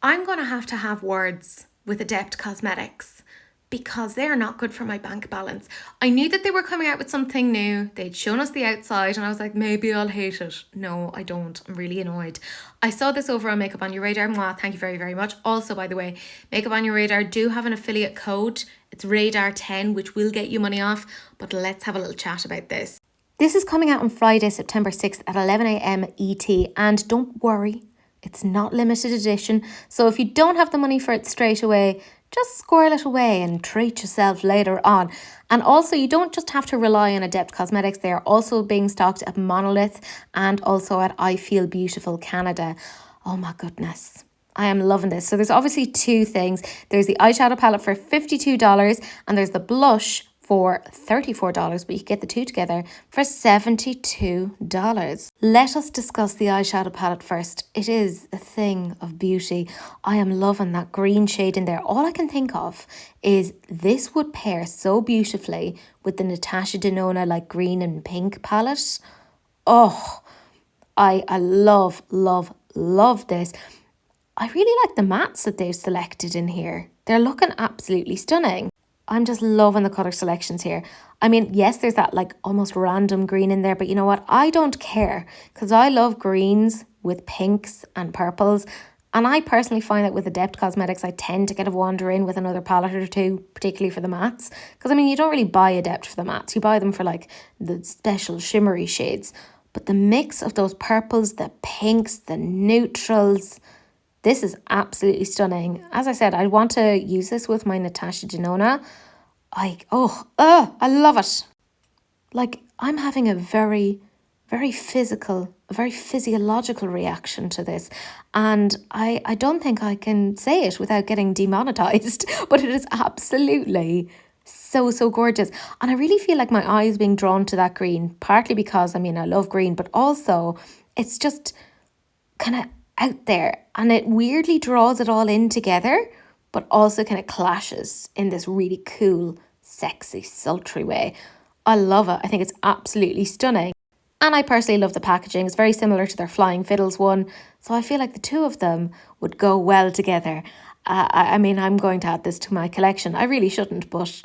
I'm going to have words with Adept Cosmetics because they are not good for my bank balance. I knew that they were coming out with something new. They'd shown us the outside and I was like, maybe I'll hate it. No, I don't. I'm really annoyed. I saw this over on Makeup On Your Radar. Mwah, thank you very, very much. Also, by the way, Makeup On Your Radar do have an affiliate code. It's Radar10, which will get you money off. But let's have a little chat about this. This is coming out on Friday, September 6th at 11 a.m. ET. And don't worry, it's not limited edition. So if you don't have the money for it straight away, just squirrel it away and treat yourself later on. And also, you don't just have to rely on Adept Cosmetics. They are also being stocked at Monolith and also at I Feel Beautiful Canada. Oh my goodness. I am loving this. So there's obviously two things. There's the eyeshadow palette for $52 and there's the blush for $34, but you get the two together for $72. Let us discuss the eyeshadow palette first. It is a thing of beauty. I am loving that green shade in there. All I can think of is this would pair so beautifully with the Natasha Denona like green and pink palette. Oh, I love, love, love this. I really like the mattes that they've selected in here. They're looking absolutely stunning. I'm just loving the colour selections here. I mean, yes, there's that like almost random green in there, but you know what? I don't care because I love greens with pinks and purples. And I personally find that with Adept Cosmetics, I tend to kind of wander in with another palette or two, particularly for the mattes. Because I mean, you don't really buy Adept for the mattes. You buy them for like the special shimmery shades. But the mix of those purples, the pinks, the neutrals, this is absolutely stunning. As I said, I want to use this with my Natasha Denona. I love it. Like, I'm having a very, very physical, a very physiological reaction to this. And I don't think I can say it without getting demonetized, but it is absolutely so, so gorgeous. And I really feel like my eye is being drawn to that green, partly because, I mean, I love green, but also it's just kind of out there and it weirdly draws it all in together, but also kind of clashes in this really cool, sexy, sultry way. I love it. I think it's absolutely stunning. And I personally love the packaging. It's very similar to their Flying Fiddles one. So I feel like the two of them would go well together. I mean, I'm going to add this to my collection. I really shouldn't, but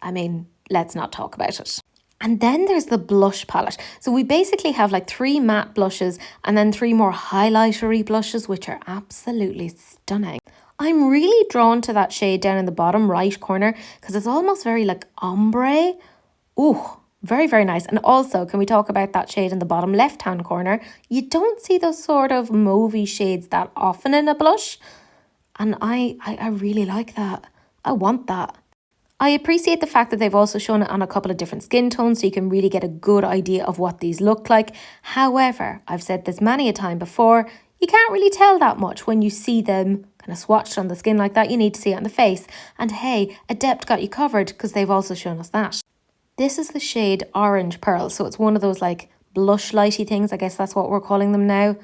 I mean, let's not talk about it. And then there's the blush palette. So we basically have like 3 matte blushes and then 3 more highlightery blushes, which are absolutely stunning. I'm really drawn to that shade down in the bottom right corner because it's almost very like ombre. Ooh, very, very nice. And also, can we talk about that shade in the bottom left-hand corner? You don't see those sort of mauvey shades that often in a blush. And I really like that. I want that. I appreciate the fact that they've also shown it on a couple of different skin tones so you can really get a good idea of what these look like. However, I've said this many a time before, you can't really tell that much when you see them kind of swatched on the skin like that. You need to see it on the face. And hey, Adept got you covered because they've also shown us that. This is the shade Orange Pearl. So it's one of those like blush lighty things. I guess that's what we're calling them now.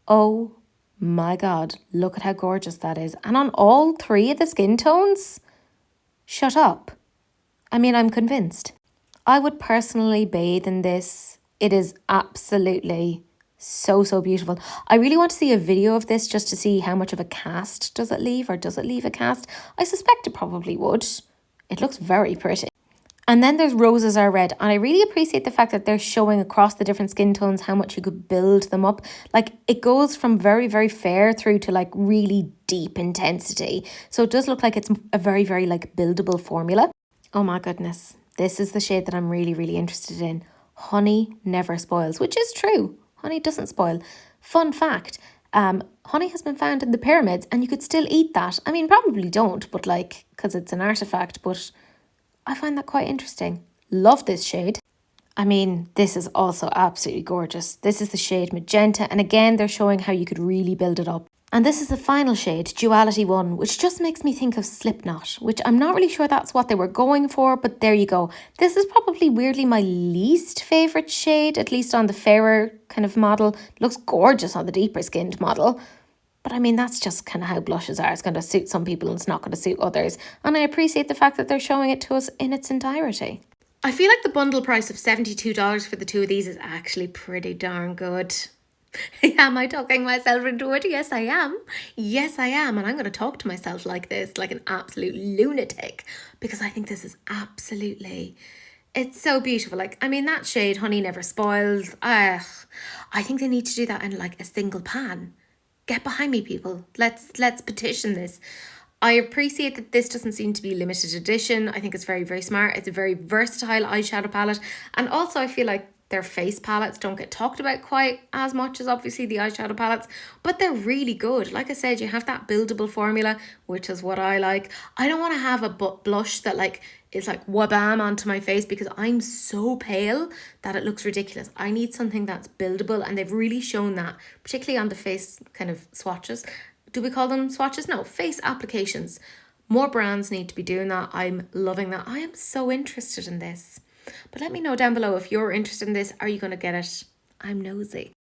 Oh my God, look at how gorgeous that is. And on all 3 of the skin tones, shut up. I mean, I'm convinced. I would personally bathe in this. It is absolutely so, so beautiful. I really want to see a video of this just to see how much of a cast does it leave, or does it leave a cast? I suspect it probably would. It looks very pretty. And then there's Roses Are Red. And I really appreciate the fact that they're showing across the different skin tones how much you could build them up. Like, it goes from very, very fair through to like really deep intensity. So it does look like it's a very, very like buildable formula. Oh my goodness. This is the shade that I'm really, really interested in. Honey never spoils, which is true. Honey doesn't spoil. Fun fact, honey has been found in the pyramids and you could still eat that. I mean, probably don't, but like, because it's an artifact, but I find that quite interesting. Love this shade. I mean, this is also absolutely gorgeous. This is the shade Magenta. And again, they're showing how you could really build it up. And this is the final shade, Duality 1, which just makes me think of Slipknot, which I'm not really sure that's what they were going for, but there you go. This is probably weirdly my least favourite shade, at least on the fairer kind of model. It looks gorgeous on the deeper skinned model. But I mean, that's just kind of how blushes are. It's going to suit some people and it's not going to suit others. And I appreciate the fact that they're showing it to us in its entirety. I feel like the bundle price of $72 for the two of these is actually pretty darn good. Am I talking myself into it? Yes, I am. Yes, I am. And I'm going to talk to myself like this, like an absolute lunatic, because I think this is absolutely, it's so beautiful. Like, I mean, that shade, Honey Never Spoils. I think they need to do that in like a single pan. Get behind me, people. Let's petition this. I appreciate that this doesn't seem to be limited edition. I think it's very, very smart. It's a very versatile eyeshadow palette. And also I feel like their face palettes don't get talked about quite as much as obviously the eyeshadow palettes, but they're really good. Like I said, you have that buildable formula, which is what I like. I don't want to have a blush that like is like wabam onto my face because I'm so pale that it looks ridiculous. I need something that's buildable, and they've really shown that, particularly on the face kind of swatches. Do we call them swatches? No, face applications. More brands need to be doing that. I'm loving that. I am so interested in this. But let me know down below if you're interested in this. Are you going to get it? I'm nosy.